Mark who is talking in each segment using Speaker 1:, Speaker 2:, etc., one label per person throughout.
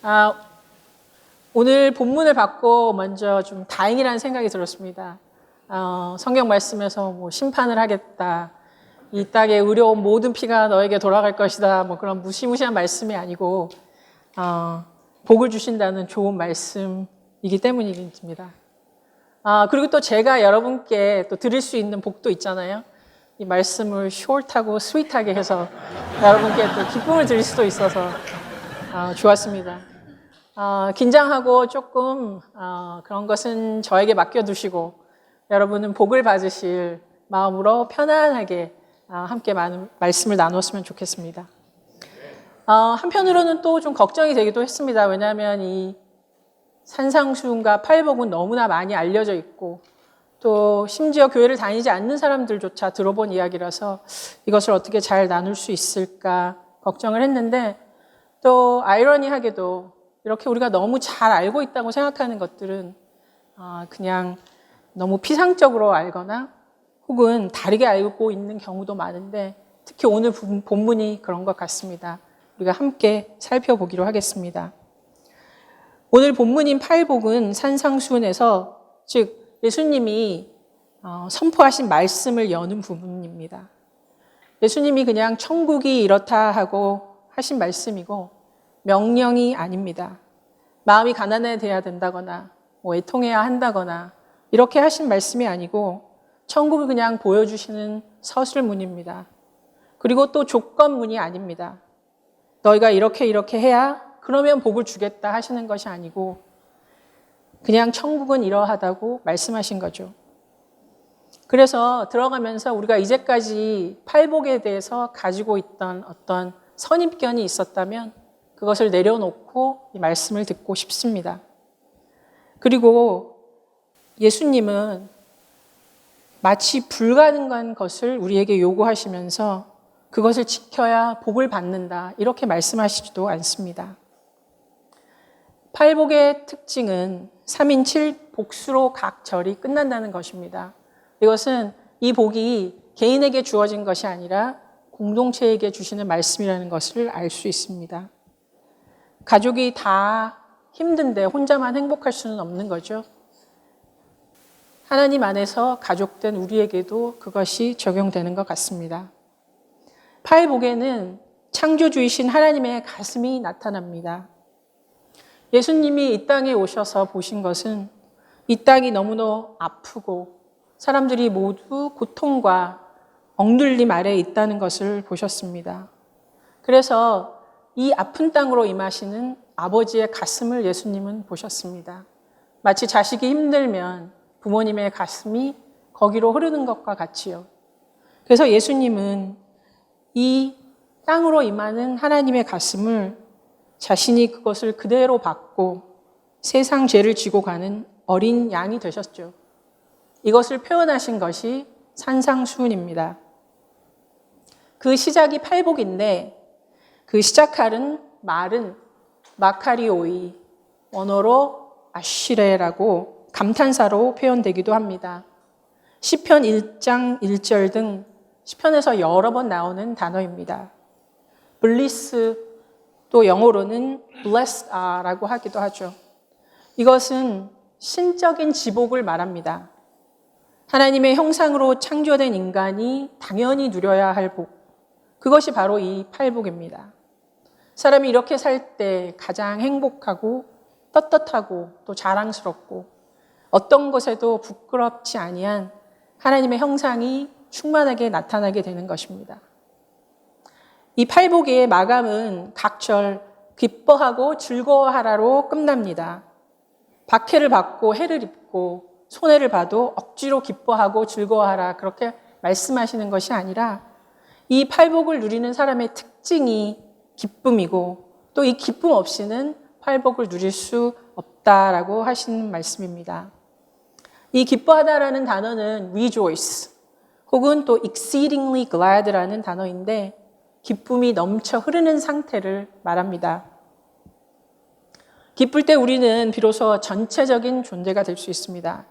Speaker 1: 아, 오늘 본문을 받고 먼저 좀 다행이라는 생각이 들었습니다. 성경 말씀에서 뭐 심판을 하겠다. 이 땅에 의로운 모든 피가 너에게 돌아갈 것이다. 뭐 그런 무시무시한 말씀이 아니고 복을 주신다는 좋은 말씀이기 때문입니다. 그리고 또 제가 여러분께 또 드릴 수 있는 복도 있잖아요. 이 말씀을 short하고 sweet하게 해서 여러분께 또 기쁨을 드릴 수도 있어서 좋았습니다. 긴장하고 조금 그런 것은 저에게 맡겨두시고 여러분은 복을 받으실 마음으로 편안하게 함께 많은 말씀을 나눴으면 좋겠습니다. 한편으로는 또 좀 걱정이 되기도 했습니다. 왜냐하면 이 산상수훈과 팔복은 너무나 많이 알려져 있고 또 심지어 교회를 다니지 않는 사람들조차 들어본 이야기라서 이것을 어떻게 잘 나눌 수 있을까 걱정을 했는데 또 아이러니하게도 이렇게 우리가 너무 잘 알고 있다고 생각하는 것들은 그냥 너무 피상적으로 알거나 혹은 다르게 알고 있는 경우도 많은데 특히 오늘 본문이 그런 것 같습니다. 우리가 함께 살펴보기로 하겠습니다. 오늘 본문인 팔복은 산상수훈에서 즉 예수님이 선포하신 말씀을 여는 부분입니다. 예수님이 그냥 천국이 이렇다 하고 하신 말씀이고 명령이 아닙니다. 마음이 가난해야 된다거나 뭐 애통해야 한다거나 이렇게 하신 말씀이 아니고 천국을 그냥 보여주시는 서술문입니다. 그리고 또 조건문이 아닙니다. 너희가 이렇게 해야 그러면 복을 주겠다 하시는 것이 아니고 그냥 천국은 이러하다고 말씀하신 거죠. 그래서 들어가면서 우리가 이제까지 팔복에 대해서 가지고 있던 어떤 선입견이 있었다면 그것을 내려놓고 이 말씀을 듣고 싶습니다. 그리고 예수님은 마치 불가능한 것을 우리에게 요구하시면서 그것을 지켜야 복을 받는다 이렇게 말씀하시지도 않습니다. 팔복의 특징은 3인 7복수로 각 절이 끝난다는 것입니다. 이것은 이 복이 개인에게 주어진 것이 아니라 공동체에게 주시는 말씀이라는 것을 알 수 있습니다. 가족이 다 힘든데 혼자만 행복할 수는 없는 거죠. 하나님 안에서 가족된 우리에게도 그것이 적용되는 것 같습니다. 팔복에는 창조주이신 하나님의 가슴이 나타납니다. 예수님이 이 땅에 오셔서 보신 것은 이 땅이 너무나 아프고 사람들이 모두 고통과 억눌림 아래에 있다는 것을 보셨습니다. 그래서 이 아픈 땅으로 임하시는 아버지의 가슴을 예수님은 보셨습니다. 마치 자식이 힘들면 부모님의 가슴이 거기로 흐르는 것과 같이요. 그래서 예수님은 이 땅으로 임하는 하나님의 가슴을 자신이 그것을 그대로 받고 세상 죄를 지고 가는 어린 양이 되셨죠. 이것을 표현하신 것이 산상수훈입니다. 그 시작이 팔복인데 그 시작하는 말은 마카리오이, 원어로 아쉬레라고 감탄사로 표현되기도 합니다. 시편 1장 1절 등 시편에서 여러 번 나오는 단어입니다. 블리스 또 영어로는 blessed are라고 하기도 하죠. 이것은 신적인 지복을 말합니다. 하나님의 형상으로 창조된 인간이 당연히 누려야 할 복. 그것이 바로 이 팔복입니다. 사람이 이렇게 살 때 가장 행복하고 떳떳하고 또 자랑스럽고 어떤 것에도 부끄럽지 아니한 하나님의 형상이 충만하게 나타나게 되는 것입니다. 이 팔복의 마감은 각절 기뻐하고 즐거워하라로 끝납니다. 박해를 받고 해를 입고 손해를 봐도 억지로 기뻐하고 즐거워하라 그렇게 말씀하시는 것이 아니라 이 팔복을 누리는 사람의 특징이 기쁨이고 또 이 기쁨 없이는 팔복을 누릴 수 없다라고 하시는 말씀입니다. 이 기뻐하다라는 단어는 rejoice 혹은 또 exceedingly glad라는 단어인데 기쁨이 넘쳐 흐르는 상태를 말합니다. 기쁠 때 우리는 비로소 전체적인 존재가 될 수 있습니다.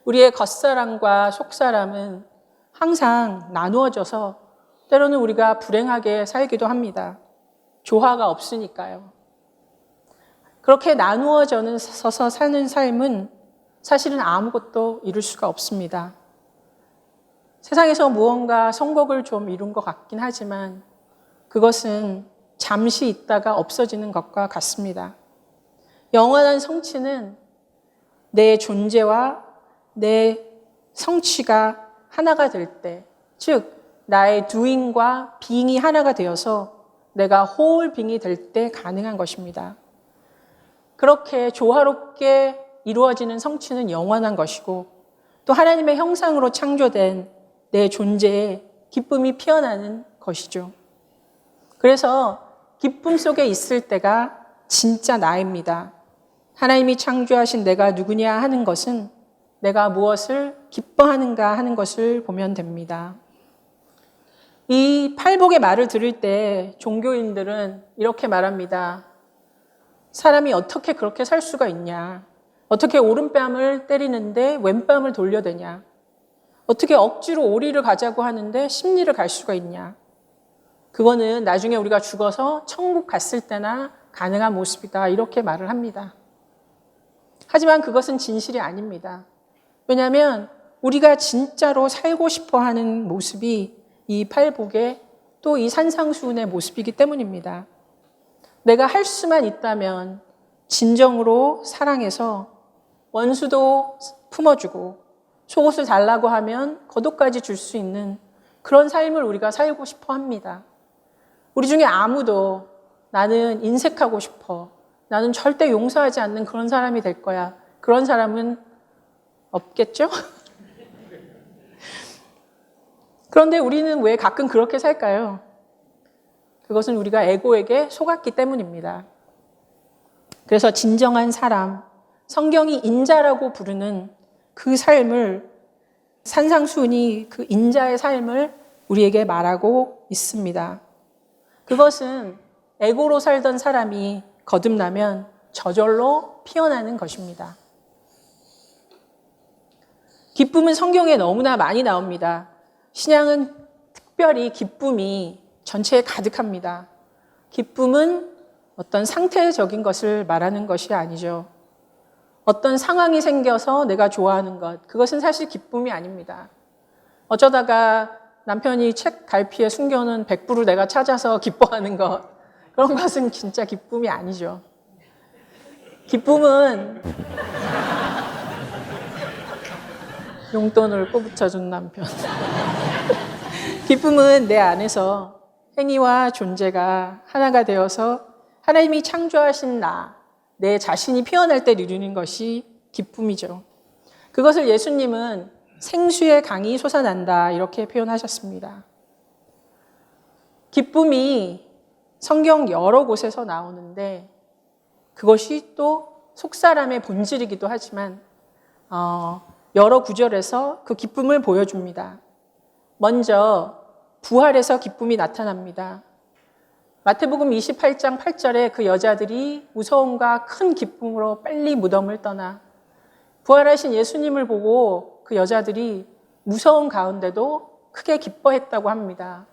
Speaker 1: 우리의 겉사람과 속사람은 항상 나누어져서 때로는 우리가 불행하게 살기도 합니다. 조화가 없으니까요. 그렇게 나누어져서 사는 삶은 사실은 아무것도 이룰 수가 없습니다. 세상에서 무언가 성공을 좀 이룬 것 같긴 하지만 그것은 잠시 있다가 없어지는 것과 같습니다. 영원한 성취는 내 존재와 내 성취가 하나가 될 때, 즉 나의 doing과 being이 하나가 되어서 내가 whole being이 될 때 가능한 것입니다. 그렇게 조화롭게 이루어지는 성취는 영원한 것이고 또 하나님의 형상으로 창조된 내 존재에 기쁨이 피어나는 것이죠. 그래서 기쁨 속에 있을 때가 진짜 나입니다. 하나님이 창조하신 내가 누구냐 하는 것은 내가 무엇을 기뻐하는가 하는 것을 보면 됩니다. 이 팔복의 말을 들을 때 종교인들은 이렇게 말합니다. 사람이 어떻게 그렇게 살 수가 있냐? 어떻게 오른뺨을 때리는데 왼뺨을 돌려대냐? 어떻게 억지로 오리를 가자고 하는데 십리를 갈 수가 있냐? 그거는 나중에 우리가 죽어서 천국 갔을 때나 가능한 모습이다. 이렇게 말을 합니다. 하지만 그것은 진실이 아닙니다. 왜냐하면 우리가 진짜로 살고 싶어 하는 모습이 이 팔복의 또 이 산상수훈의 모습이기 때문입니다. 내가 할 수만 있다면 진정으로 사랑해서 원수도 품어주고 속옷을 달라고 하면 겉옷까지 줄 수 있는 그런 삶을 우리가 살고 싶어 합니다. 우리 중에 아무도 나는 인색하고 싶어. 나는 절대 용서하지 않는 그런 사람이 될 거야. 그런 사람은 없겠죠? 그런데 우리는 왜 가끔 그렇게 살까요? 그것은 우리가 에고에게 속았기 때문입니다. 그래서 진정한 사람, 성경이 인자라고 부르는 그 삶을, 산상수훈이 그 인자의 삶을 우리에게 말하고 있습니다. 그것은 에고로 살던 사람이 거듭나면 저절로 피어나는 것입니다. 기쁨은 성경에 너무나 많이 나옵니다. 신약은 특별히 기쁨이 전체에 가득합니다. 기쁨은 어떤 상태적인 것을 말하는 것이 아니죠. 어떤 상황이 생겨서 내가 좋아하는 것, 그것은 사실 기쁨이 아닙니다. 어쩌다가 남편이 책 갈피에 숨겨놓은 100불을 내가 찾아서 기뻐하는 것, 그런 것은 진짜 기쁨이 아니죠. 기쁨은 용돈을 꼬부쳐준 남편. 기쁨은 내 안에서 행위와 존재가 하나가 되어서 하나님이 창조하신 내 자신이 피어날 때 누리는 것이 기쁨이죠. 그것을 예수님은 생수의 강이 솟아난다 이렇게 표현하셨습니다. 기쁨이 성경 여러 곳에서 나오는데 그것이 또 속사람의 본질이기도 하지만 여러 구절에서 그 기쁨을 보여줍니다. 먼저 부활에서 기쁨이 나타납니다. 마태복음 28장 8절에 그 여자들이 무서움과 큰 기쁨으로 빨리 무덤을 떠나 부활하신 예수님을 보고 그 여자들이 무서운 가운데도 크게 기뻐했다고 합니다.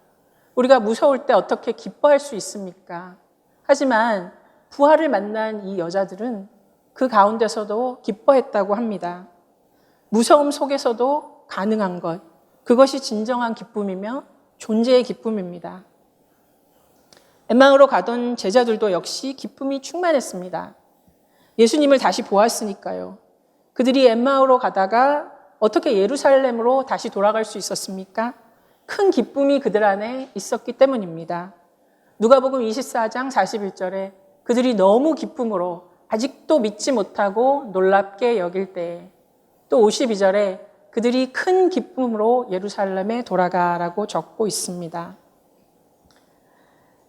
Speaker 1: 우리가 무서울 때 어떻게 기뻐할 수 있습니까? 하지만 부활을 만난 이 여자들은 그 가운데서도 기뻐했다고 합니다. 무서움 속에서도 가능한 것, 그것이 진정한 기쁨이며 존재의 기쁨입니다. 엠마오로 가던 제자들도 역시 기쁨이 충만했습니다. 예수님을 다시 보았으니까요. 그들이 엠마오로 가다가 어떻게 예루살렘으로 다시 돌아갈 수 있었습니까? 큰 기쁨이 그들 안에 있었기 때문입니다. 누가복음 24장 41절에 그들이 너무 기쁨으로 아직도 믿지 못하고 놀랍게 여길 때에, 또 52절에 그들이 큰 기쁨으로 예루살렘에 돌아가라고 적고 있습니다.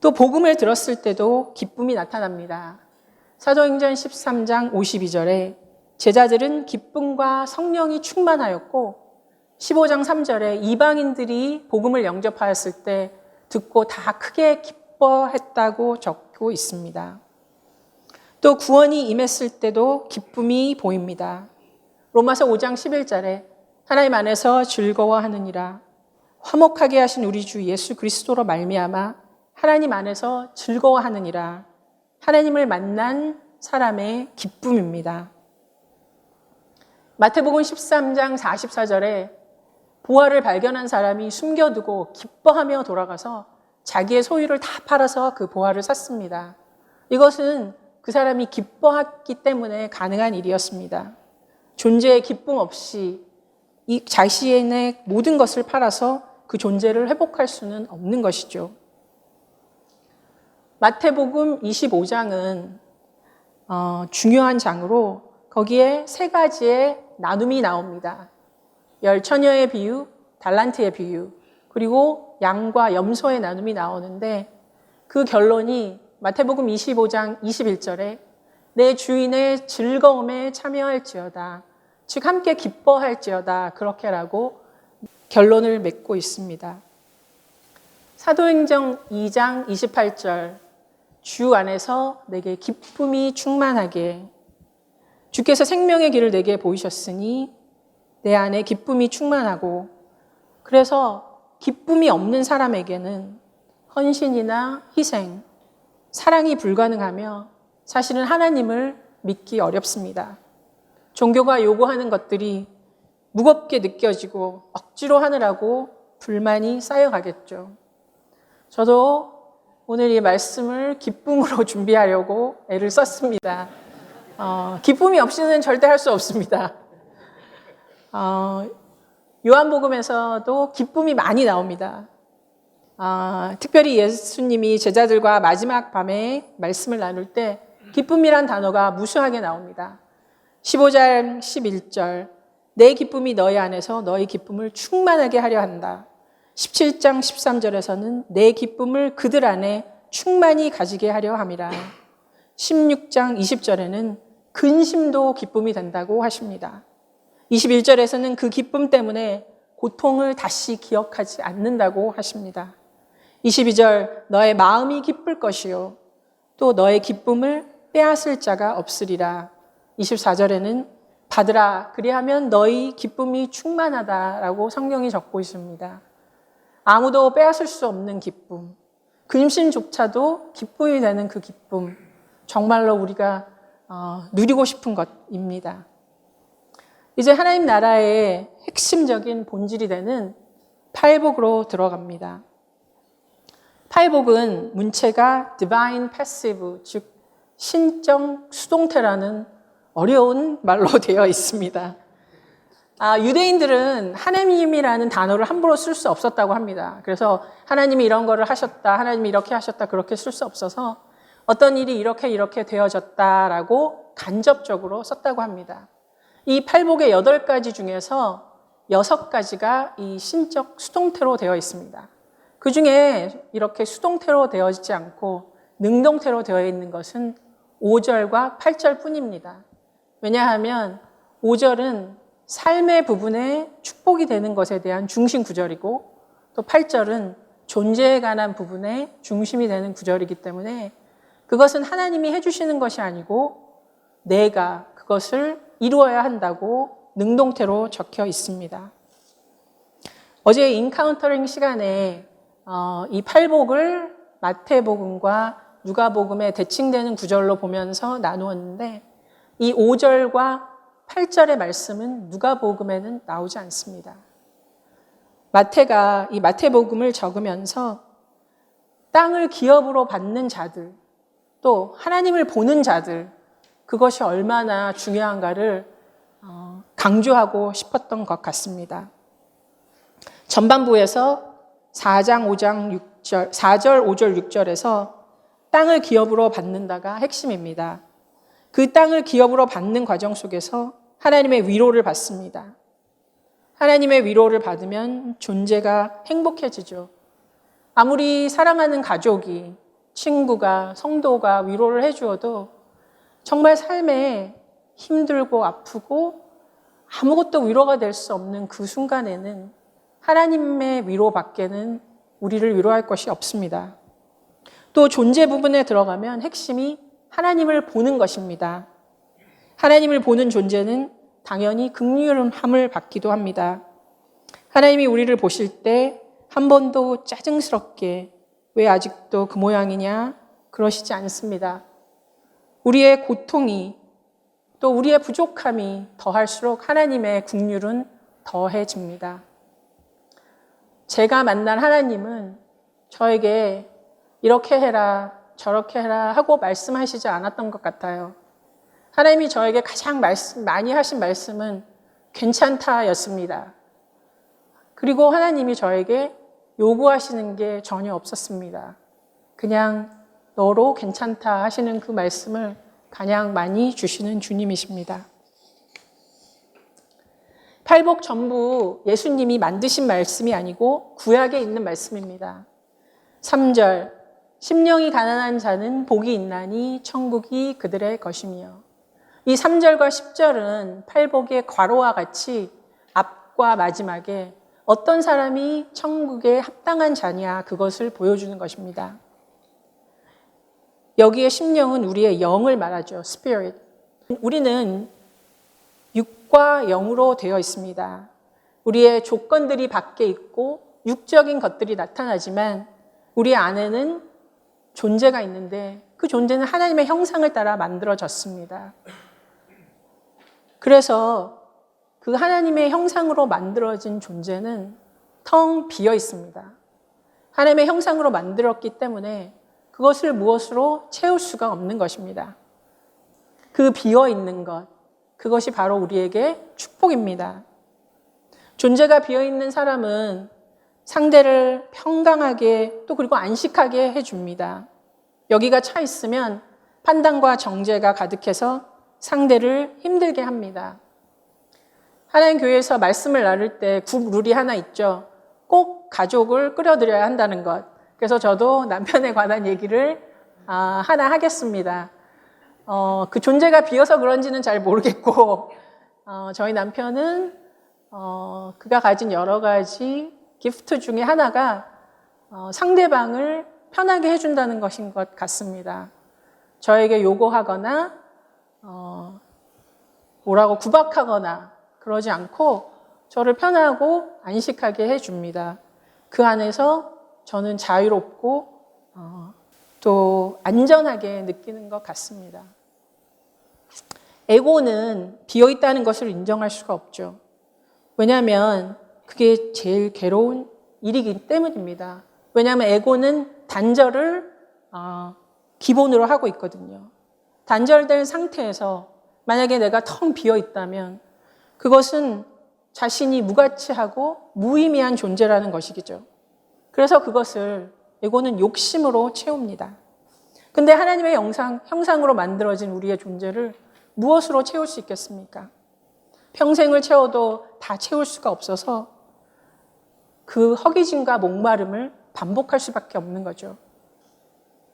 Speaker 1: 또 복음을 들었을 때도 기쁨이 나타납니다. 사도행전 13장 52절에 제자들은 기쁨과 성령이 충만하였고 15장 3절에 이방인들이 복음을 영접하였을 때 듣고 다 크게 기뻐했다고 적고 있습니다. 또 구원이 임했을 때도 기쁨이 보입니다. 로마서 5장 11절에 하나님 안에서 즐거워하느니라. 화목하게 하신 우리 주 예수 그리스도로 말미암아 하나님 안에서 즐거워하느니라. 하나님을 만난 사람의 기쁨입니다. 마태복음 13장 44절에 보화를 발견한 사람이 숨겨두고 기뻐하며 돌아가서 자기의 소유를 다 팔아서 그 보화를 샀습니다. 이것은 그 사람이 기뻐했기 때문에 가능한 일이었습니다. 존재의 기쁨 없이 이 자신의 모든 것을 팔아서 그 존재를 회복할 수는 없는 것이죠. 마태복음 25장은 중요한 장으로 거기에 세 가지의 나눔이 나옵니다. 열 처녀의 비유, 달란트의 비유, 그리고 양과 염소의 나눔이 나오는데 그 결론이 마태복음 25장 21절에 내 주인의 즐거움에 참여할지어다. 즉 함께 기뻐할지어다. 그렇게라고 결론을 맺고 있습니다. 사도행전 2장 28절 주 안에서 내게 기쁨이 충만하게 주께서 생명의 길을 내게 보이셨으니 내 안에 기쁨이 충만하고 그래서 기쁨이 없는 사람에게는 헌신이나 희생, 사랑이 불가능하며 사실은 하나님을 믿기 어렵습니다. 종교가 요구하는 것들이 무겁게 느껴지고 억지로 하느라고 불만이 쌓여가겠죠. 저도 오늘 이 말씀을 기쁨으로 준비하려고 애를 썼습니다. 기쁨이 없이는 절대 할 수 없습니다. 요한복음에서도 기쁨이 많이 나옵니다. 특별히 예수님이 제자들과 마지막 밤에 말씀을 나눌 때 기쁨이란 단어가 무수하게 나옵니다. 15장 11절 내 기쁨이 너희 안에서 너희 기쁨을 충만하게 하려 한다. 17장 13절에서는 내 기쁨을 그들 안에 충만히 가지게 하려 함이라. 16장 20절에는 근심도 기쁨이 된다고 하십니다. 21절에서는 그 기쁨 때문에 고통을 다시 기억하지 않는다고 하십니다. 22절 너의 마음이 기쁠 것이요 또 너의 기쁨을 빼앗을 자가 없으리라. 24절에는 받으라 그리하면 너희 기쁨이 충만하다라고 성경이 적고 있습니다. 아무도 빼앗을 수 없는 기쁨, 근심조차도 기쁨이 되는 그 기쁨, 정말로 우리가 누리고 싶은 것입니다. 이제 하나님 나라의 핵심적인 본질이 되는 팔복으로 들어갑니다. 팔복은 문체가 divine passive, 즉 신적 수동태라는 어려운 말로 되어 있습니다. 유대인들은 하나님이라는 단어를 함부로 쓸 수 없었다고 합니다. 그래서 하나님이 이런 거를 하셨다, 하나님이 이렇게 하셨다, 그렇게 쓸 수 없어서 어떤 일이 이렇게 되어졌다라고 간접적으로 썼다고 합니다. 이 팔복의 8가지 중에서 6가지가 이 신적 수동태로 되어 있습니다. 그 중에 이렇게 수동태로 되어지지 않고 능동태로 되어 있는 것은 5절과 8절 뿐입니다. 왜냐하면 5절은 삶의 부분에 축복이 되는 것에 대한 중심 구절이고 또 8절은 존재에 관한 부분에 중심이 되는 구절이기 때문에 그것은 하나님이 해주시는 것이 아니고 내가 그것을 이루어야 한다고 능동태로 적혀 있습니다. 어제 인카운터링 시간에 이 팔복을 마태복음과 누가복음에 대칭되는 구절로 보면서 나누었는데 이 5절과 8절의 말씀은 누가복음에는 나오지 않습니다. 마태가 이 마태복음을 적으면서 땅을 기업으로 받는 자들, 또 하나님을 보는 자들, 그것이 얼마나 중요한가를 강조하고 싶었던 것 같습니다. 전반부에서 4절, 5절, 6절에서 땅을 기업으로 받는다가 핵심입니다. 그 땅을 기업으로 받는 과정 속에서 하나님의 위로를 받습니다. 하나님의 위로를 받으면 존재가 행복해지죠. 아무리 사랑하는 가족이, 친구가, 성도가 위로를 해주어도 정말 삶에 힘들고 아프고 아무것도 위로가 될 수 없는 그 순간에는 하나님의 위로밖에는 우리를 위로할 것이 없습니다. 또 존재 부분에 들어가면 핵심이 하나님을 보는 것입니다. 하나님을 보는 존재는 당연히 긍휼함을 받기도 합니다. 하나님이 우리를 보실 때 한 번도 짜증스럽게 왜 아직도 그 모양이냐 그러시지 않습니다. 우리의 고통이 또 우리의 부족함이 더할수록 하나님의 긍휼은 더해집니다. 제가 만난 하나님은 저에게 이렇게 해라, 저렇게 해라 하고 말씀하시지 않았던 것 같아요. 하나님이 저에게 가장 많이 하신 말씀은 괜찮다였습니다. 그리고 하나님이 저에게 요구하시는 게 전혀 없었습니다. 그냥 너로 괜찮다 하시는 그 말씀을 가장 많이 주시는 주님이십니다. 팔복 전부 예수님이 만드신 말씀이 아니고 구약에 있는 말씀입니다. 3절, 심령이 가난한 자는 복이 있나니 천국이 그들의 것이며. 이 3절과 10절은 팔복의 괄호와 같이 앞과 마지막에 어떤 사람이 천국에 합당한 자냐 그것을 보여주는 것입니다. 여기에 심령은 우리의 영을 말하죠. Spirit. 우리는 육과 영으로 되어 있습니다. 우리의 조건들이 밖에 있고 육적인 것들이 나타나지만 우리 안에는 존재가 있는데 그 존재는 하나님의 형상을 따라 만들어졌습니다. 그래서 그 하나님의 형상으로 만들어진 존재는 텅 비어 있습니다. 하나님의 형상으로 만들었기 때문에 그것을 무엇으로 채울 수가 없는 것입니다. 그 비어 있는 것, 그것이 바로 우리에게 축복입니다. 존재가 비어 있는 사람은 상대를 평강하게 또 그리고 안식하게 해줍니다. 여기가 차 있으면 판단과 정죄가 가득해서 상대를 힘들게 합니다. 하나님 교회에서 말씀을 나눌 때 국 룰이 하나 있죠. 꼭 가족을 끌어들여야 한다는 것. 그래서 저도 남편에 관한 얘기를 하나 하겠습니다. 그 존재가 비어서 그런지는 잘 모르겠고 저희 남편은 그가 가진 여러 가지 기프트 중에 하나가 상대방을 편하게 해준다는 것인 것 같습니다. 저에게 요구하거나 뭐라고 구박하거나 그러지 않고 저를 편하고 안식하게 해줍니다. 그 안에서 저는 자유롭고 또 안전하게 느끼는 것 같습니다. 에고는 비어있다는 것을 인정할 수가 없죠. 왜냐하면 그게 제일 괴로운 일이기 때문입니다. 왜냐하면 에고는 단절을 기본으로 하고 있거든요. 단절된 상태에서 만약에 내가 텅 비어있다면 그것은 자신이 무가치하고 무의미한 존재라는 것이겠죠. 그래서 그것을 에고는 욕심으로 채웁니다. 근데 하나님의 형상으로 만들어진 우리의 존재를 무엇으로 채울 수 있겠습니까? 평생을 채워도 다 채울 수가 없어서 그 허기짐과 목마름을 반복할 수밖에 없는 거죠.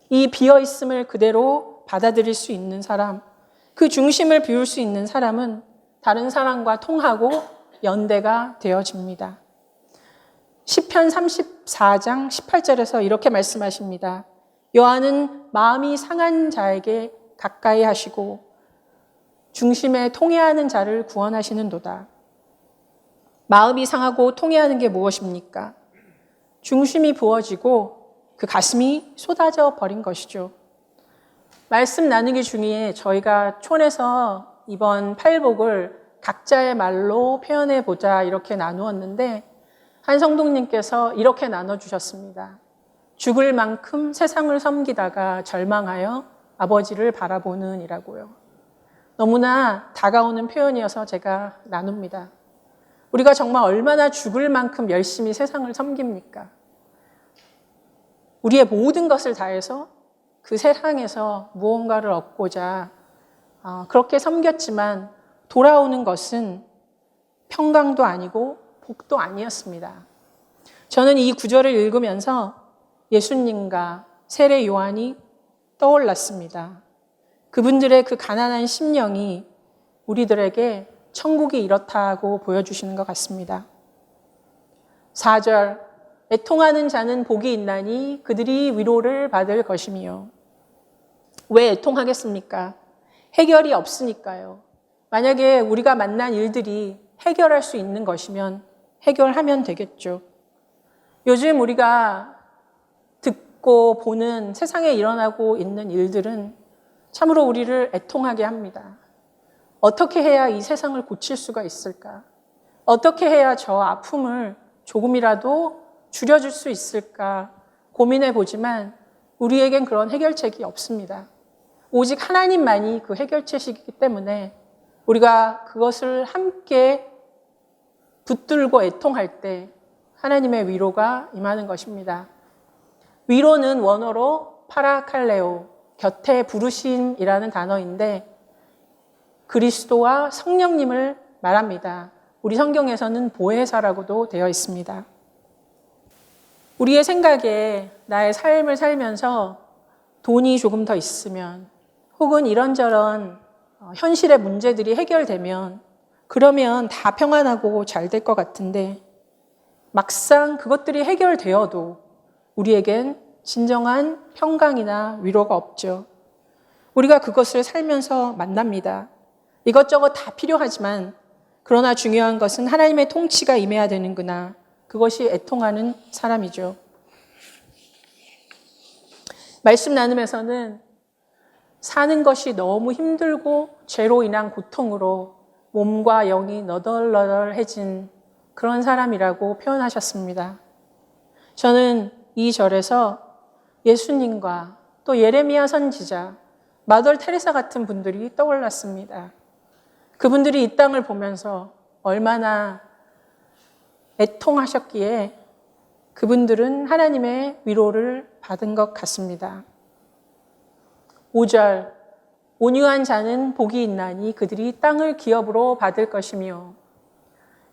Speaker 1: 이 비어있음을 그대로 받아들일 수 있는 사람, 그 중심을 비울 수 있는 사람은 다른 사람과 통하고 연대가 되어집니다. 시편 34장 18절에서 이렇게 말씀하십니다. 여호와는 마음이 상한 자에게 가까이 하시고 중심에 통회하는 자를 구원하시는도다. 마음이 상하고 통회하는 게 무엇입니까? 중심이 부어지고 그 가슴이 쏟아져 버린 것이죠. 말씀 나누기 중에 저희가 촌에서 이번 팔복을 각자의 말로 표현해 보자 이렇게 나누었는데 한 성도님께서 이렇게 나눠주셨습니다. 죽을 만큼 세상을 섬기다가 절망하여 아버지를 바라보는 이라고요. 너무나 다가오는 표현이어서 제가 나눕니다. 우리가 정말 얼마나 죽을 만큼 열심히 세상을 섬깁니까? 우리의 모든 것을 다해서 그 세상에서 무언가를 얻고자 그렇게 섬겼지만 돌아오는 것은 평강도 아니고 복도 아니었습니다. 저는 이 구절을 읽으면서 예수님과 세례 요한이 떠올랐습니다. 그분들의 그 가난한 심령이 우리들에게 천국이 이렇다고 보여주시는 것 같습니다. 4절, 애통하는 자는 복이 있나니 그들이 위로를 받을 것이며. 왜 애통하겠습니까? 해결이 없으니까요. 만약에 우리가 만난 일들이 해결할 수 있는 것이면 해결하면 되겠죠. 요즘 우리가 듣고 보는 세상에 일어나고 있는 일들은 참으로 우리를 애통하게 합니다. 어떻게 해야 이 세상을 고칠 수가 있을까? 어떻게 해야 저 아픔을 조금이라도 줄여줄 수 있을까 고민해 보지만 우리에겐 그런 해결책이 없습니다. 오직 하나님만이 그 해결책이기 때문에 우리가 그것을 함께 붙들고 애통할 때 하나님의 위로가 임하는 것입니다. 위로는 원어로 파라칼레오, 곁에 부르심이라는 단어인데 그리스도와 성령님을 말합니다. 우리 성경에서는 보혜사라고도 되어 있습니다. 우리의 생각에 나의 삶을 살면서 돈이 조금 더 있으면 혹은 이런저런 현실의 문제들이 해결되면 그러면 다 평안하고 잘 될 것 같은데 막상 그것들이 해결되어도 우리에겐 진정한 평강이나 위로가 없죠. 우리가 그것을 살면서 만납니다. 이것저것 다 필요하지만 그러나 중요한 것은 하나님의 통치가 임해야 되는구나. 그것이 애통하는 사람이죠. 말씀 나눔에서는 사는 것이 너무 힘들고 죄로 인한 고통으로 몸과 영이 너덜너덜해진 그런 사람이라고 표현하셨습니다. 저는 이 절에서 예수님과 또 예레미야 선지자, 마더 테레사 같은 분들이 떠올랐습니다. 그분들이 이 땅을 보면서 얼마나 애통하셨기에 그분들은 하나님의 위로를 받은 것 같습니다. 5절, 온유한 자는 복이 있나니 그들이 땅을 기업으로 받을 것이며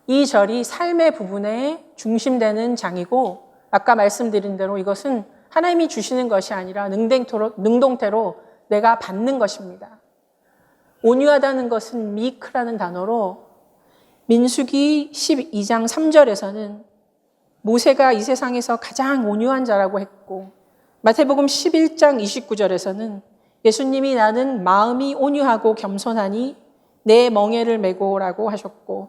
Speaker 1: 이 절이 삶의 부분에 중심되는 장이고 아까 말씀드린 대로 이것은 하나님이 주시는 것이 아니라 능동태로 내가 받는 것입니다. 온유하다는 것은 미크라는 단어로 민수기 12장 3절에서는 모세가 이 세상에서 가장 온유한 자라고 했고 마태복음 11장 29절에서는 예수님이 나는 마음이 온유하고 겸손하니 내 멍에를 메고라고 하셨고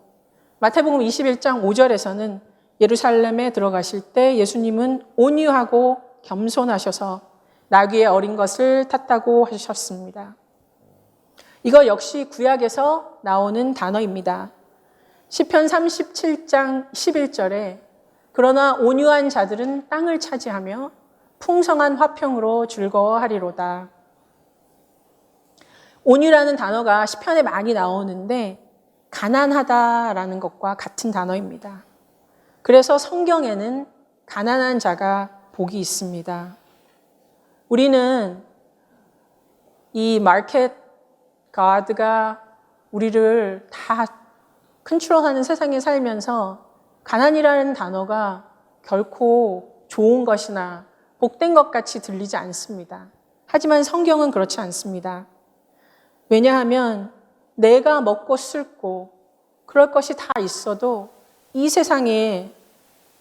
Speaker 1: 마태복음 21장 5절에서는 예루살렘에 들어가실 때 예수님은 온유하고 겸손하셔서 나귀의 어린 것을 탔다고 하셨습니다. 이거 역시 구약에서 나오는 단어입니다. 시편 37장 11절에 그러나 온유한 자들은 땅을 차지하며 풍성한 화평으로 즐거워하리로다. 온유라는 단어가 시편에 많이 나오는데 가난하다라는 것과 같은 단어입니다. 그래서 성경에는 가난한 자가 복이 있습니다. 우리는 이 마켓 가드가 우리를 다 컨트롤하는 세상에 살면서 가난이라는 단어가 결코 좋은 것이나 복된 것 같이 들리지 않습니다. 하지만 성경은 그렇지 않습니다. 왜냐하면 내가 먹고 쓸고 그럴 것이 다 있어도 이 세상에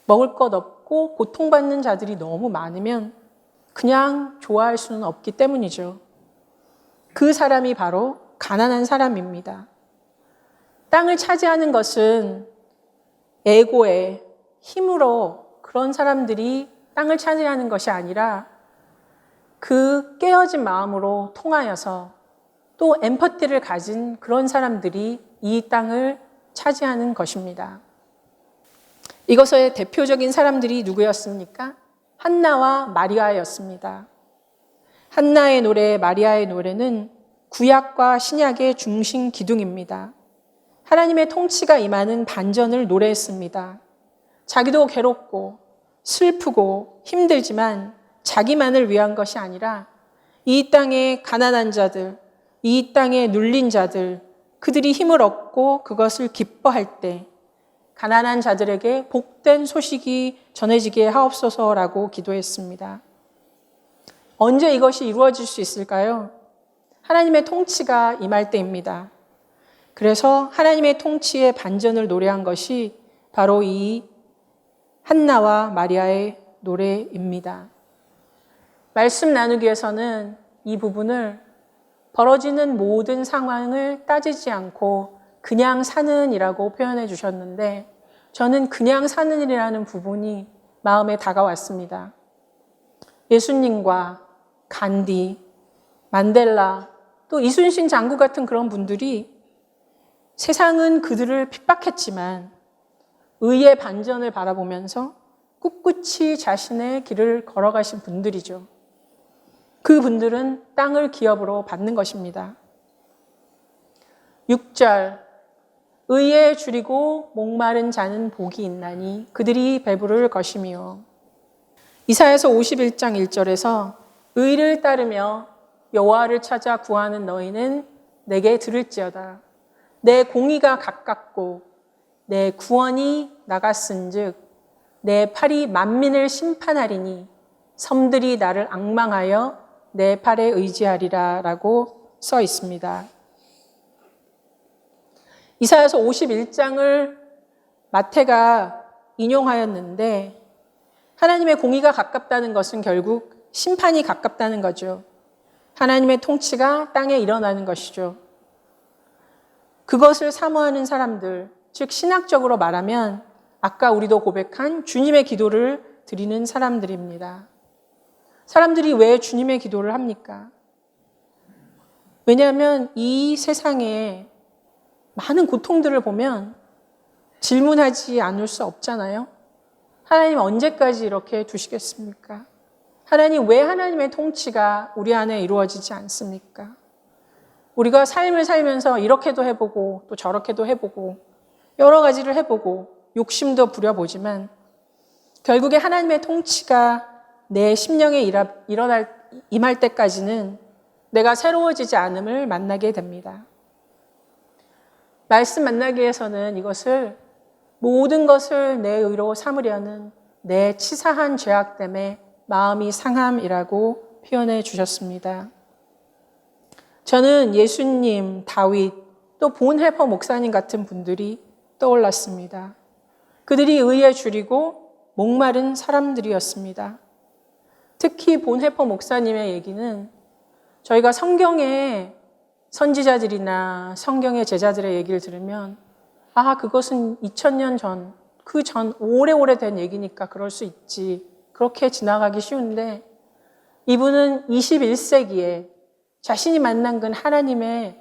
Speaker 1: 먹을 것 없고 고통받는 자들이 너무 많으면 그냥 좋아할 수는 없기 때문이죠. 그 사람이 바로 가난한 사람입니다. 땅을 차지하는 것은 에고의 힘으로 그런 사람들이 땅을 차지하는 것이 아니라 그 깨어진 마음으로 통하여서 또 엠퍼티를 가진 그런 사람들이 이 땅을 차지하는 것입니다. 이것의 대표적인 사람들이 누구였습니까? 한나와 마리아였습니다. 한나의 노래, 마리아의 노래는 구약과 신약의 중심 기둥입니다. 하나님의 통치가 임하는 반전을 노래했습니다. 자기도 괴롭고 슬프고 힘들지만 자기만을 위한 것이 아니라 이 땅의 가난한 자들, 이 땅에 눌린 자들, 그들이 힘을 얻고 그것을 기뻐할 때 가난한 자들에게 복된 소식이 전해지게 하옵소서라고 기도했습니다. 언제 이것이 이루어질 수 있을까요? 하나님의 통치가 임할 때입니다. 그래서 하나님의 통치의 반전을 노래한 것이 바로 이 한나와 마리아의 노래입니다. 말씀 나누기에서는 이 부분을 벌어지는 모든 상황을 따지지 않고 그냥 사는 이라고 표현해 주셨는데 저는 그냥 사는 일이라는 부분이 마음에 다가왔습니다. 예수님과 간디, 만델라, 또 이순신 장구 같은 그런 분들이 세상은 그들을 핍박했지만 의의 반전을 바라보면서 꿋꿋이 자신의 길을 걸어가신 분들이죠. 그 분들은 땅을 기업으로 받는 것입니다. 6절, 의에 줄이고 목마른 자는 복이 있나니 그들이 배부를 것이며. 이사야서 51장 1절에서 의를 따르며 여호와를 찾아 구하는 너희는 내게 들을지어다. 내 공의가 가깝고 내 구원이 나갔은즉 내 팔이 만민을 심판하리니 섬들이 나를 앙망하여 내 팔에 의지하리라 라고 써 있습니다. 이사야서 51장을 마태가 인용하였는데 하나님의 공의가 가깝다는 것은 결국 심판이 가깝다는 거죠. 하나님의 통치가 땅에 일어나는 것이죠. 그것을 사모하는 사람들, 즉 신학적으로 말하면 아까 우리도 고백한 주님의 기도를 드리는 사람들입니다. 사람들이 왜 주님의 기도를 합니까? 왜냐하면 이 세상에 많은 고통들을 보면 질문하지 않을 수 없잖아요. 하나님 언제까지 이렇게 두시겠습니까? 하나님 왜 하나님의 통치가 우리 안에 이루어지지 않습니까? 우리가 삶을 살면서 이렇게도 해보고 또 저렇게도 해보고 여러 가지를 해보고 욕심도 부려보지만 결국에 하나님의 통치가 내 심령에 임할 때까지는 내가 새로워지지 않음을 만나게 됩니다. 말씀 만나기 위해서는 이것을 모든 것을 내 의로 삼으려는 내 치사한 죄악 때문에 마음이 상함이라고 표현해 주셨습니다. 저는 예수님, 다윗, 또 본헤퍼 목사님 같은 분들이 떠올랐습니다. 그들이 의에 줄이고 목마른 사람들이었습니다. 특히 본헤퍼 목사님의 얘기는 저희가 성경의 선지자들이나 성경의 제자들의 얘기를 들으면 그것은 2000년 전, 그 전 오래오래 된 얘기니까 그럴 수 있지. 그렇게 지나가기 쉬운데 이분은 21세기에 자신이 만난 그 하나님의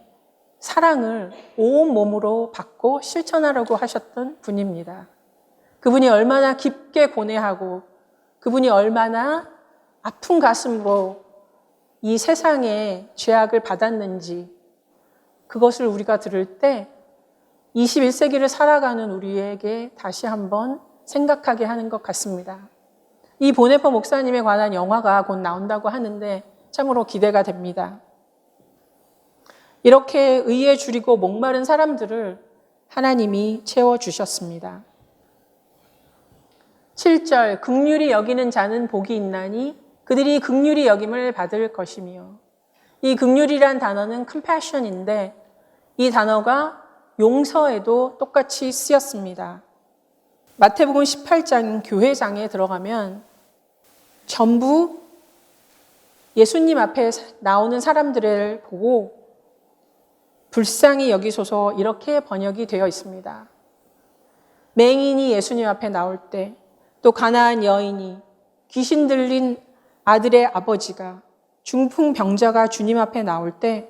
Speaker 1: 사랑을 온 몸으로 받고 실천하려고 하셨던 분입니다. 그분이 얼마나 깊게 고뇌하고 그분이 얼마나 아픈 가슴으로 이 세상의 죄악을 받았는지 그것을 우리가 들을 때 21세기를 살아가는 우리에게 다시 한번 생각하게 하는 것 같습니다. 이 본헤퍼 목사님에 관한 영화가 곧 나온다고 하는데 참으로 기대가 됩니다. 이렇게 의에 줄이고 목마른 사람들을 하나님이 채워주셨습니다. 7절, 긍휼히 여기는 자는 복이 있나니 그들이 긍휼히 여김을 받을 것이며. 이 긍휼이란 단어는 compassion인데 이 단어가 용서에도 똑같이 쓰였습니다. 마태복음 18장 교회장에 들어가면 전부 예수님 앞에 나오는 사람들을 보고 불쌍히 여기소서 이렇게 번역이 되어 있습니다. 맹인이 예수님 앞에 나올 때, 또 가나안 여인이, 귀신 들린 아들의 아버지가, 중풍병자가 주님 앞에 나올 때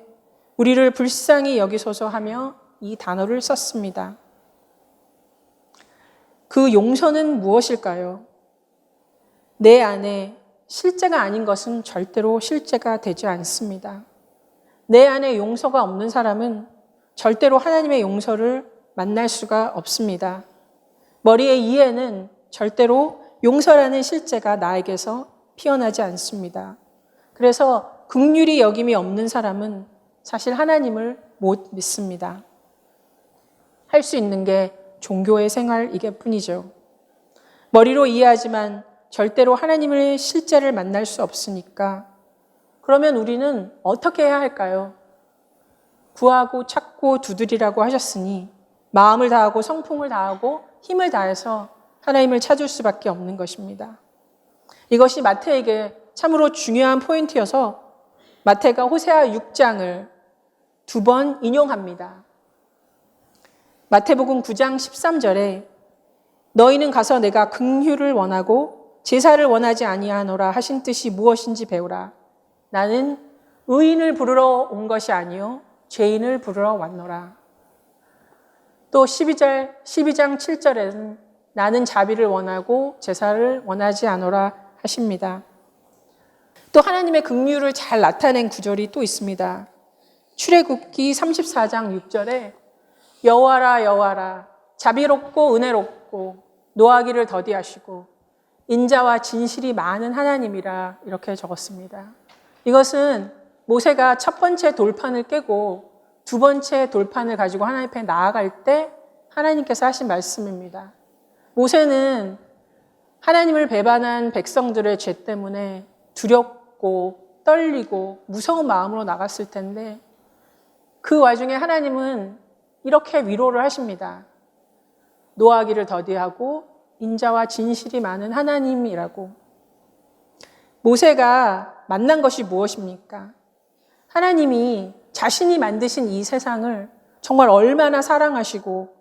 Speaker 1: 우리를 불쌍히 여기소서 하며 이 단어를 썼습니다. 그 용서는 무엇일까요? 내 안에 실제가 아닌 것은 절대로 실제가 되지 않습니다. 내 안에 용서가 없는 사람은 절대로 하나님의 용서를 만날 수가 없습니다. 머리의 이해는 절대로 용서라는 실제가 나에게서 피어나지 않습니다. 그래서 긍휼히 여김이 없는 사람은 사실 하나님을 못 믿습니다. 할 수 있는 게 종교의 생활이게 뿐이죠. 머리로 이해하지만 절대로 하나님의 실제를 만날 수 없으니까 그러면 우리는 어떻게 해야 할까요? 구하고 찾고 두드리라고 하셨으니 마음을 다하고 성품을 다하고 힘을 다해서 하나님을 찾을 수밖에 없는 것입니다. 이것이 마태에게 참으로 중요한 포인트여서 마태가 호세아 6장을 2번 인용합니다. 마태복음 9장 13절에 너희는 가서 내가 긍휼을 원하고 제사를 원하지 아니하노라 하신 뜻이 무엇인지 배우라. 나는 의인을 부르러 온 것이 아니요 죄인을 부르러 왔노라. 또 12장 7절에는 나는 자비를 원하고 제사를 원하지 않노라 하십니다. 또 하나님의 긍휼을 잘 나타낸 구절이 또 있습니다. 출애굽기 34장 6절에 여호와라 여호와라 자비롭고 은혜롭고 노하기를 더디하시고 인자와 진실이 많은 하나님이라 이렇게 적었습니다. 이것은 모세가 첫 번째 돌판을 깨고 두 번째 돌판을 가지고 하나님 앞에 나아갈 때 하나님께서 하신 말씀입니다. 모세는 하나님을 배반한 백성들의 죄 때문에 두렵고 떨리고 무서운 마음으로 나갔을 텐데 그 와중에 하나님은 이렇게 위로를 하십니다. 노하기를 더디하고 인자와 진실이 많은 하나님이라고. 모세가 만난 것이 무엇입니까? 하나님이 자신이 만드신 이 세상을 정말 얼마나 사랑하시고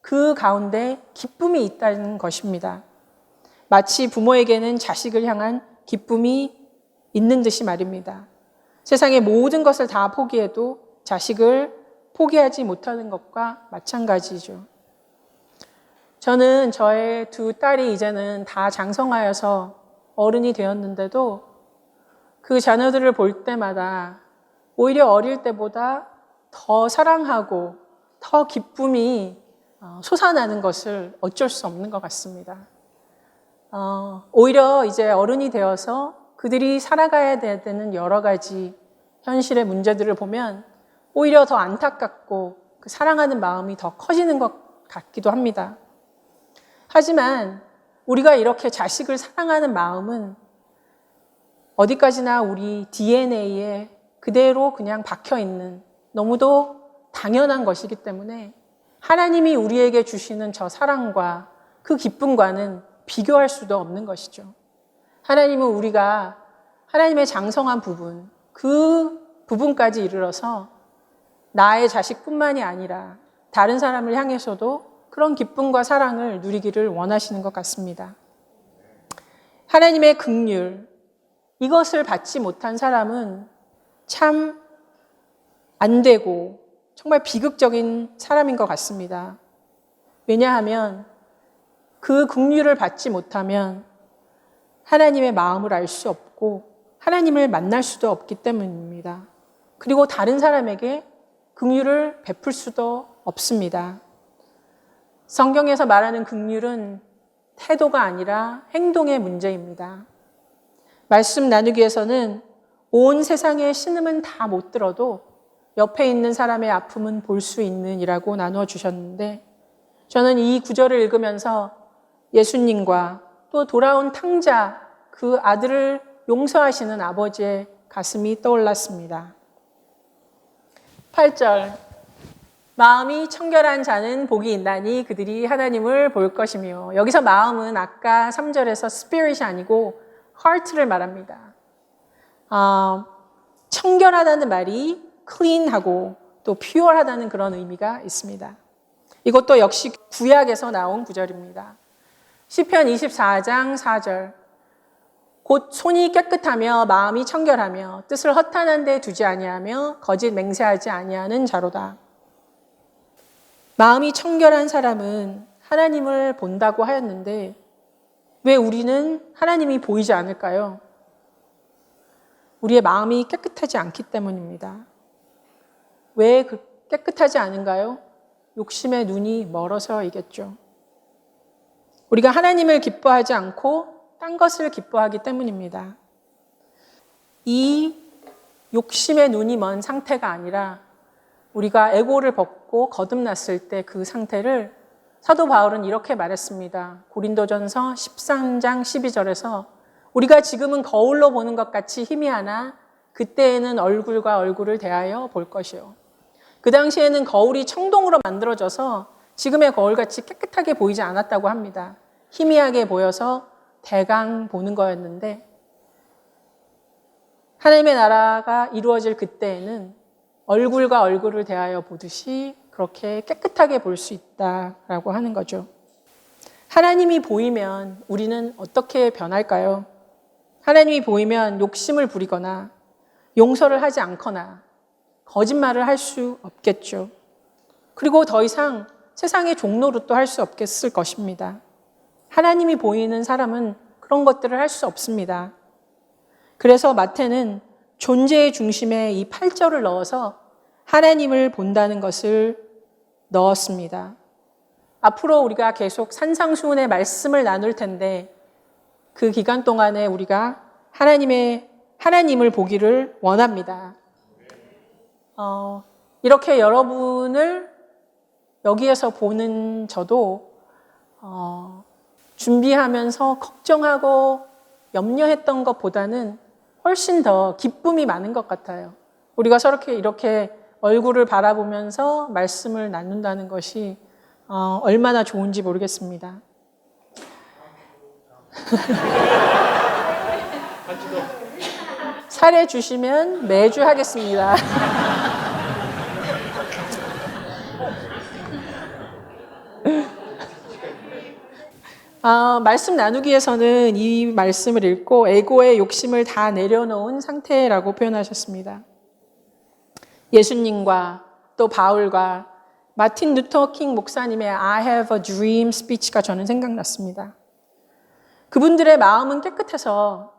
Speaker 1: 그 가운데 기쁨이 있다는 것입니다. 마치 부모에게는 자식을 향한 기쁨이 있는 듯이 말입니다. 세상의 모든 것을 다 포기해도 자식을 포기하지 못하는 것과 마찬가지죠. 저는 저의 두 딸이 이제는 다 장성하여서 어른이 되었는데도 그 자녀들을 볼 때마다 오히려 어릴 때보다 더 사랑하고 더 기쁨이 솟아나는 것을 어쩔 수 없는 것 같습니다. 오히려 이제 어른이 되어서 그들이 살아가야 되는 여러 가지 현실의 문제들을 보면 오히려 더 안타깝고 그 사랑하는 마음이 더 커지는 것 같기도 합니다. 하지만 우리가 이렇게 자식을 사랑하는 마음은 어디까지나 우리 DNA에 그대로 그냥 박혀있는 너무도 당연한 것이기 때문에 하나님이 우리에게 주시는 저 사랑과 그 기쁨과는 비교할 수도 없는 것이죠. 하나님은 우리가 하나님의 장성한 부분, 그 부분까지 이르러서 나의 자식뿐만이 아니라 다른 사람을 향해서도 그런 기쁨과 사랑을 누리기를 원하시는 것 같습니다. 하나님의 긍휼, 이것을 받지 못한 사람은 참 안 되고 정말 비극적인 사람인 것 같습니다. 왜냐하면 그 긍휼을 받지 못하면 하나님의 마음을 알 수 없고 하나님을 만날 수도 없기 때문입니다. 그리고 다른 사람에게 긍휼을 베풀 수도 없습니다. 성경에서 말하는 긍휼은 태도가 아니라 행동의 문제입니다. 말씀 나누기에서는 온 세상의 신음은 다 못 들어도 옆에 있는 사람의 아픔은 볼 수 있는이라고 나누어 주셨는데 저는 이 구절을 읽으면서 예수님과 또 돌아온 탕자 그 아들을 용서하시는 아버지의 가슴이 떠올랐습니다. 8절 마음이 청결한 자는 복이 있나니 그들이 하나님을 볼 것이며 여기서 마음은 아까 3절에서 spirit이 아니고 heart를 말합니다. 청결하다는 말이 clean하고 또 pure하다는 그런 의미가 있습니다. 이것도 역시 구약에서 나온 구절입니다. 시편 24장 4절 곧 손이 깨끗하며 마음이 청결하며 뜻을 허탄한 데 두지 아니하며 거짓 맹세하지 아니하는 자로다. 마음이 청결한 사람은 하나님을 본다고 하였는데 왜 우리는 하나님이 보이지 않을까요? 우리의 마음이 깨끗하지 않기 때문입니다. 왜 깨끗하지 않은가요? 욕심의 눈이 멀어서이겠죠. 우리가 하나님을 기뻐하지 않고 딴 것을 기뻐하기 때문입니다. 이 욕심의 눈이 먼 상태가 아니라 우리가 에고를 벗고 거듭났을 때 그 상태를 사도 바울은 이렇게 말했습니다. 고린도전서 13장 12절에서 우리가 지금은 거울로 보는 것 같이 희미하나 그때에는 얼굴과 얼굴을 대하여 볼 것이요. 그 당시에는 거울이 청동으로 만들어져서 지금의 거울같이 깨끗하게 보이지 않았다고 합니다. 희미하게 보여서 대강 보는 거였는데 하나님의 나라가 이루어질 그때에는 얼굴과 얼굴을 대하여 보듯이 그렇게 깨끗하게 볼 수 있다라고 하는 거죠. 하나님이 보이면 우리는 어떻게 변할까요? 하나님이 보이면 욕심을 부리거나 용서를 하지 않거나 거짓말을 할 수 없겠죠. 그리고 더 이상 세상의 종노릇도 할 수 없겠을 것입니다. 하나님이 보이는 사람은 그런 것들을 할 수 없습니다. 그래서 마태는 존재의 중심에 이 8절을 넣어서 하나님을 본다는 것을 넣었습니다. 앞으로 우리가 계속 산상수훈의 말씀을 나눌 텐데 그 기간 동안에 우리가 하나님을 보기를 원합니다. 이렇게 여러분을 여기에서 보는 저도 준비하면서 걱정하고 염려했던 것보다는 훨씬 더 기쁨이 많은 것 같아요. 우리가 서로 이렇게 얼굴을 바라보면서 말씀을 나눈다는 것이 얼마나 좋은지 모르겠습니다. 사례 주시면 매주 하겠습니다. 말씀 나누기에서는 이 말씀을 읽고 에고의 욕심을 다 내려놓은 상태라고 표현하셨습니다. 예수님과 또 바울과 마틴 루터 킹 목사님의 I have a dream speech가 저는 생각났습니다. 그분들의 마음은 깨끗해서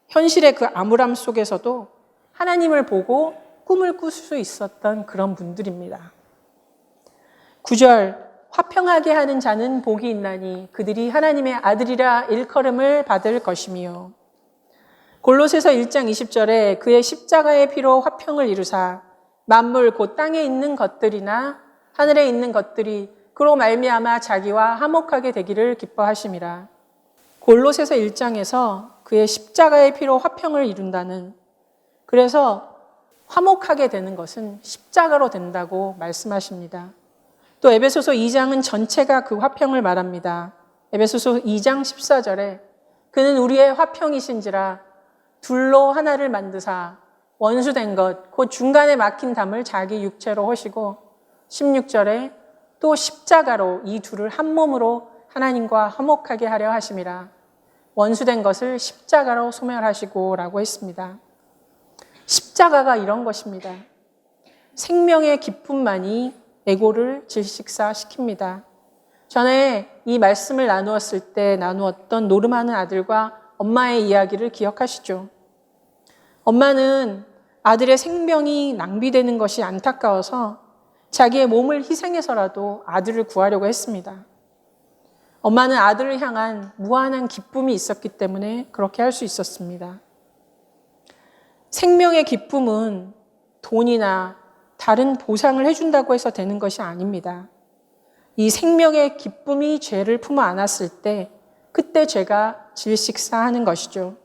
Speaker 1: 현실의 그 암울함 속에서도 하나님을 보고 꿈을 꿀 수 있었던 그런 분들입니다. 9절 화평하게 하는 자는 복이 있나니 그들이 하나님의 아들이라 일컬음을 받을 것이며 골로새서 1장 20절에 그의 십자가의 피로 화평을 이루사 만물 곧 땅에 있는 것들이나 하늘에 있는 것들이 그로 말미암아 자기와 화목하게 되기를 기뻐하심이라. 골로새서 1장에서 그의 십자가의 피로 화평을 이룬다는, 그래서 화목하게 되는 것은 십자가로 된다고 말씀하십니다. 또 에베소서 2장은 전체가 그 화평을 말합니다. 에베소서 2장 14절에 그는 우리의 화평이신지라 둘로 하나를 만드사 원수된 것 곧 중간에 막힌 담을 자기 육체로 하시고 16절에 또 십자가로 이 둘을 한 몸으로 하나님과 화목하게 하려 하심이라. 원수된 것을 십자가로 소멸하시고 라고 했습니다. 십자가가 이런 것입니다. 생명의 기쁨만이 에고를 질식사시킵니다. 전에 이 말씀을 나누었을 때 나누었던 노름하는 아들과 엄마의 이야기를 기억하시죠? 엄마는 아들의 생명이 낭비되는 것이 안타까워서 자기의 몸을 희생해서라도 아들을 구하려고 했습니다. 엄마는 아들을 향한 무한한 기쁨이 있었기 때문에 그렇게 할 수 있었습니다. 생명의 기쁨은 돈이나 다른 보상을 해준다고 해서 되는 것이 아닙니다. 이 생명의 기쁨이 죄를 품어 안았을 때 그때 죄가 질식사하는 것이죠.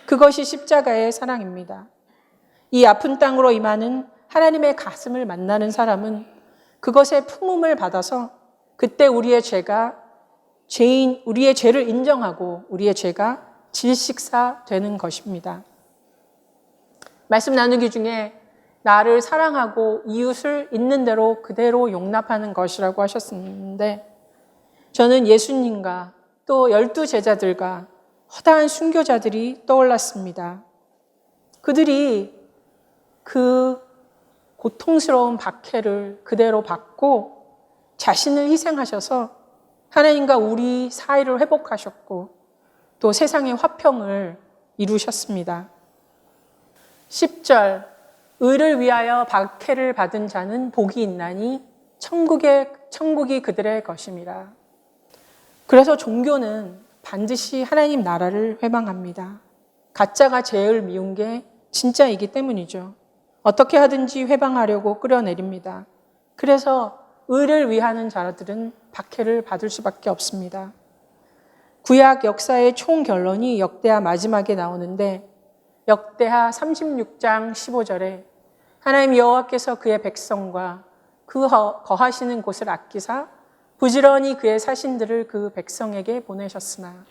Speaker 1: 그것이 십자가의 사랑입니다. 이 아픈 땅으로 임하는 하나님의 가슴을 만나는 사람은 그것의 품음을 받아서 그때 우리의 죄를 인정하고 우리의 죄가 질식사되는 것입니다. 말씀 나누기 중에 나를 사랑하고 이웃을 있는 대로 그대로 용납하는 것이라고 하셨는데 저는 예수님과 또 12제자들과 허다한 순교자들이 떠올랐습니다. 그들이 그 고통스러운 박해를 그대로 받고 자신을 희생하셔서 하나님과 우리 사이를 회복하셨고 또 세상의 화평을 이루셨습니다. 10절 의를 위하여 박해를 받은 자는 복이 있나니 천국이 그들의 것임이라. 그래서 종교는 반드시 하나님 나라를 회방합니다. 가짜가 제일 미운 게 진짜이기 때문이죠. 어떻게 하든지 회방하려고 끌어내립니다. 그래서 의를 위하는 자들은 박해를 받을 수밖에 없습니다. 구약 역사의 총 결론이 역대하 마지막에 나오는데 역대하 36장 15절에 하나님 여호와께서 그의 백성과 그 거하시는 곳을 아끼사 부지런히 그의 사신들을 그 백성에게 보내셨으나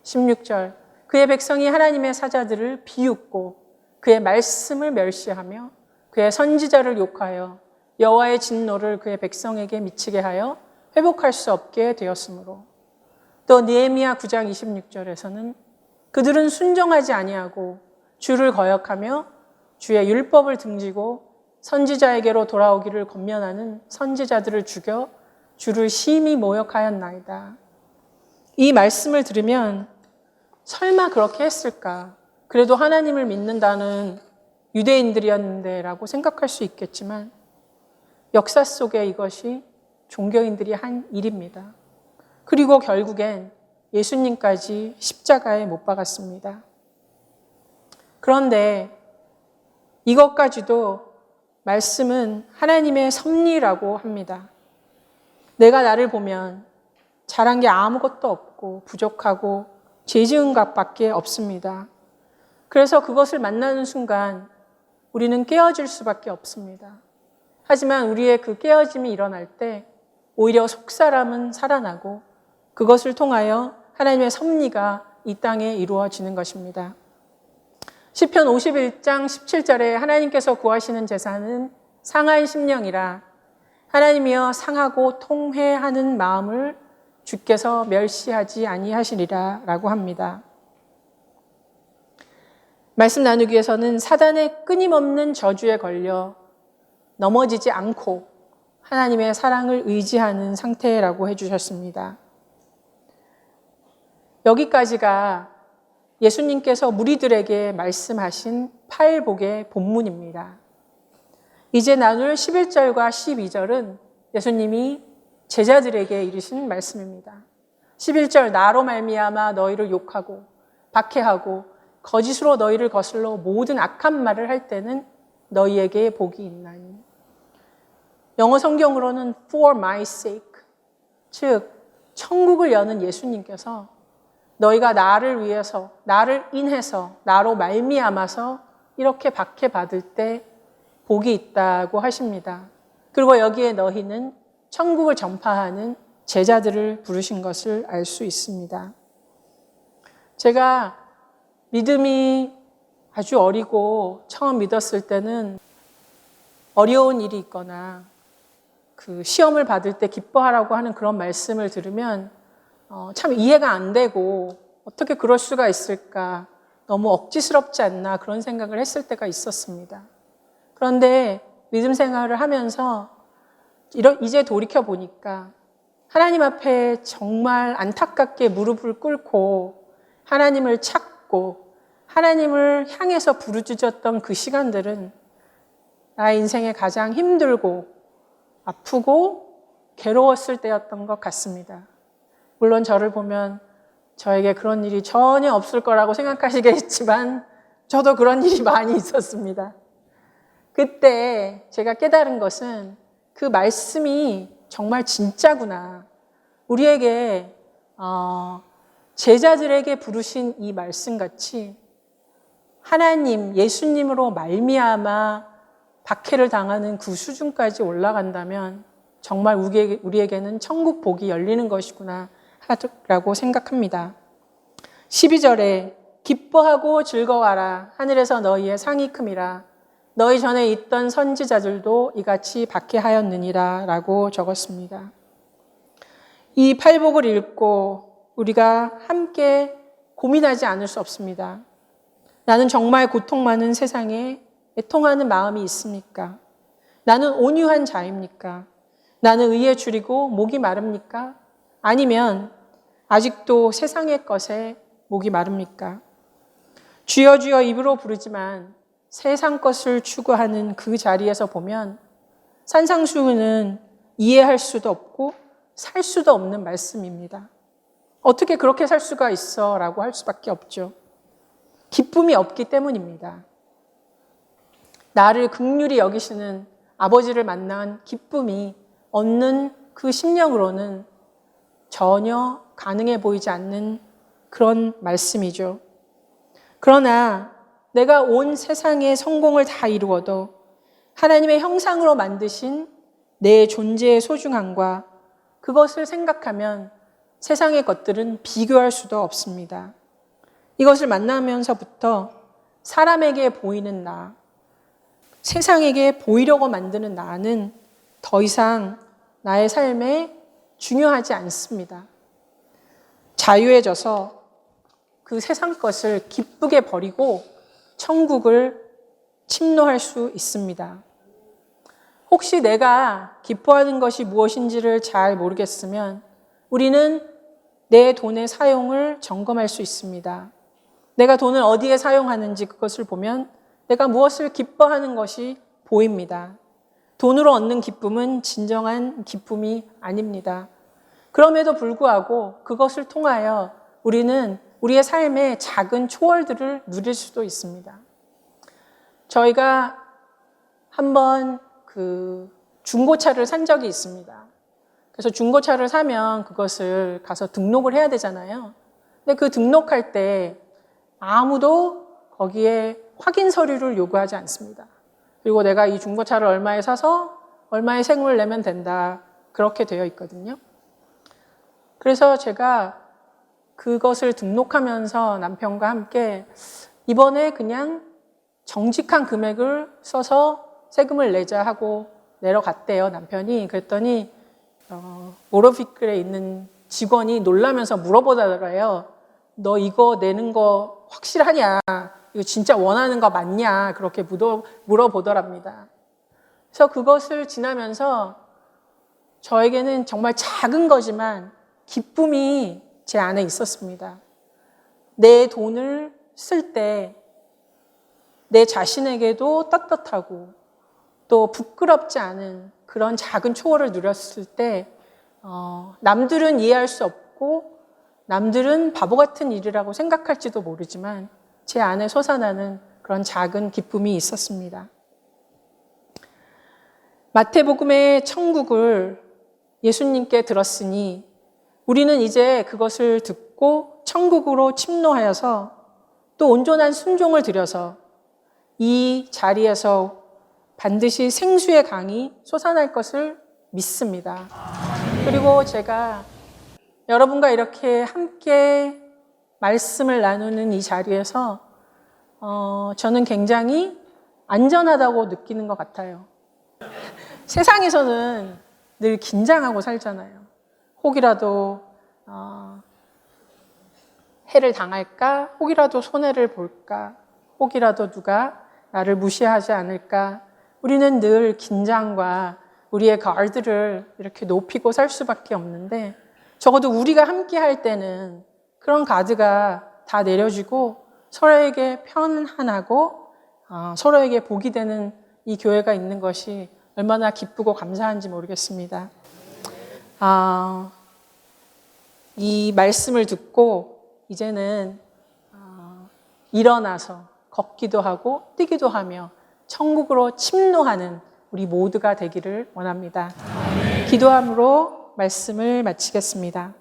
Speaker 1: 16절 그의 백성이 하나님의 사자들을 비웃고 그의 말씀을 멸시하며 그의 선지자를 욕하여 여호와의 진노를 그의 백성에게 미치게 하여 회복할 수 없게 되었으므로 또 느헤미야 9장 26절에서는 그들은 순종하지 아니하고 주를 거역하며 주의 율법을 등지고 선지자에게로 돌아오기를 권면하는 선지자들을 죽여 주를 심히 모욕하였나이다. 이 말씀을 들으면 설마 그렇게 했을까? 그래도 하나님을 믿는다는 유대인들이었는데 라고 생각할 수 있겠지만 역사 속에 이것이 종교인들이 한 일입니다. 그리고 결국엔 예수님까지 십자가에 못 박았습니다. 그런데 이것까지도 말씀은 하나님의 섭리라고 합니다. 내가 나를 보면 잘한 게 아무것도 없고 부족하고 죄 지은 것밖에 없습니다. 그래서 그것을 만나는 순간 우리는 깨어질 수밖에 없습니다. 하지만 우리의 그 깨어짐이 일어날 때 오히려 속사람은 살아나고 그것을 통하여 하나님의 섭리가 이 땅에 이루어지는 것입니다. 시편 51장 17절에 하나님께서 구하시는 제사는 상한 심령이라 하나님이여 상하고 통회하는 마음을 주께서 멸시하지 아니하시리라 라고 합니다. 말씀 나누기 위해서는 사단의 끊임없는 저주에 걸려 넘어지지 않고 하나님의 사랑을 의지하는 상태라고 해주셨습니다. 여기까지가 예수님께서 무리들에게 말씀하신 팔복의 본문입니다. 이제 나눌 11절과 12절은 예수님이 제자들에게 이르신 말씀입니다. 11절 나로 말미암아 너희를 욕하고 박해하고 거짓으로 너희를 거슬러 모든 악한 말을 할 때는 너희에게 복이 있나니. 영어 성경으로는 for my sake, 즉 천국을 여는 예수님께서 너희가 나를 위해서, 나를 인해서, 나로 말미암아서 이렇게 박해받을 때 복이 있다고 하십니다. 그리고 여기에 너희는 천국을 전파하는 제자들을 부르신 것을 알 수 있습니다. 제가 믿음이 아주 어리고 처음 믿었을 때는 어려운 일이 있거나 그 시험을 받을 때 기뻐하라고 하는 그런 말씀을 들으면 참 이해가 안 되고 어떻게 그럴 수가 있을까, 너무 억지스럽지 않나 그런 생각을 했을 때가 있었습니다. 그런데 믿음 생활을 하면서 이제 돌이켜 보니까 하나님 앞에 정말 안타깝게 무릎을 꿇고 하나님을 찾고 하나님을 향해서 부르짖었던 그 시간들은 나의 인생에 가장 힘들고 아프고 괴로웠을 때였던 것 같습니다. 물론 저를 보면 저에게 그런 일이 전혀 없을 거라고 생각하시겠지만 저도 그런 일이 많이 있었습니다. 그때 제가 깨달은 것은 그 말씀이 정말 진짜구나. 우리에게 제자들에게 부르신 이 말씀같이 하나님, 예수님으로 말미암아 박해를 당하는 그 수준까지 올라간다면 정말 우리에게는 천국 복이 열리는 것이구나 라고 생각합니다. 12절에 기뻐하고 즐거워하라 하늘에서 너희의 상이 큼이라 너희 전에 있던 선지자들도 이같이 박해하였느니라 라고 적었습니다. 이 팔복을 읽고 우리가 함께 고민하지 않을 수 없습니다. 나는 정말 고통 많은 세상에 애통하는 마음이 있습니까? 나는 온유한 자입니까? 나는 의에 줄이고 목이 마릅니까? 아니면 아직도 세상의 것에 목이 마릅니까? 주여 주여 입으로 부르지만 세상 것을 추구하는 그 자리에서 보면 산상수훈은 이해할 수도 없고 살 수도 없는 말씀입니다. 어떻게 그렇게 살 수가 있어? 라고 할 수밖에 없죠. 기쁨이 없기 때문입니다. 나를 긍휼히 여기시는 아버지를 만난 기쁨이 얻는 그 심령으로는 전혀 가능해 보이지 않는 그런 말씀이죠. 그러나 내가 온 세상의 성공을 다 이루어도 하나님의 형상으로 만드신 내 존재의 소중함과 그것을 생각하면 세상의 것들은 비교할 수도 없습니다. 이것을 만나면서부터 사람에게 보이는 나, 세상에게 보이려고 만드는 나는 더 이상 나의 삶에 중요하지 않습니다. 자유해져서 그 세상 것을 기쁘게 버리고 천국을 침노할 수 있습니다. 혹시 내가 기뻐하는 것이 무엇인지를 잘 모르겠으면 우리는 내 돈의 사용을 점검할 수 있습니다. 내가 돈을 어디에 사용하는지 그것을 보면 내가 무엇을 기뻐하는 것이 보입니다. 돈으로 얻는 기쁨은 진정한 기쁨이 아닙니다. 그럼에도 불구하고 그것을 통하여 우리는 우리의 삶의 작은 초월들을 누릴 수도 있습니다. 저희가 한번 중고차를 산 적이 있습니다. 그래서 중고차를 사면 그것을 가서 등록을 해야 되잖아요. 근데 그 등록할 때 아무도 거기에 확인 서류를 요구하지 않습니다. 그리고 내가 이 중고차를 얼마에 사서 얼마의 세금을 내면 된다. 그렇게 되어 있거든요. 그래서 제가 그것을 등록하면서 남편과 함께 이번에 그냥 정직한 금액을 써서 세금을 내자 하고 내려갔대요, 남편이. 그랬더니 모터비클에 있는 직원이 놀라면서 물어보더래요. 너 이거 내는 거 확실하냐? 이거 진짜 원하는 거 맞냐? 그렇게 물어보더랍니다. 그래서 그것을 지나면서 저에게는 정말 작은 거지만 기쁨이 제 안에 있었습니다. 내 돈을 쓸 때 내 자신에게도 떳떳하고 또 부끄럽지 않은 그런 작은 초월을 누렸을 때 남들은 이해할 수 없고 남들은 바보 같은 일이라고 생각할지도 모르지만 제 안에 솟아나는 그런 작은 기쁨이 있었습니다. 마태복음의 천국을 예수님께 들었으니 우리는 이제 그것을 듣고 천국으로 침노하여서 또 온전한 순종을 들여서 이 자리에서 반드시 생수의 강이 솟아날 것을 믿습니다. 그리고 제가 여러분과 이렇게 함께 말씀을 나누는 이 자리에서 저는 굉장히 안전하다고 느끼는 것 같아요. 세상에서는 늘 긴장하고 살잖아요. 혹이라도 해를 당할까? 혹이라도 손해를 볼까? 혹이라도 누가 나를 무시하지 않을까? 우리는 늘 긴장과 우리의 가드를 이렇게 높이고 살 수밖에 없는데 적어도 우리가 함께 할 때는 그런 가드가 다 내려지고 서로에게 편안하고 서로에게 복이 되는 이 교회가 있는 것이 얼마나 기쁘고 감사한지 모르겠습니다. 이 말씀을 듣고 이제는 일어나서 걷기도 하고 뛰기도 하며 천국으로 침노하는 우리 모두가 되기를 원합니다. 기도함으로 말씀을 마치겠습니다.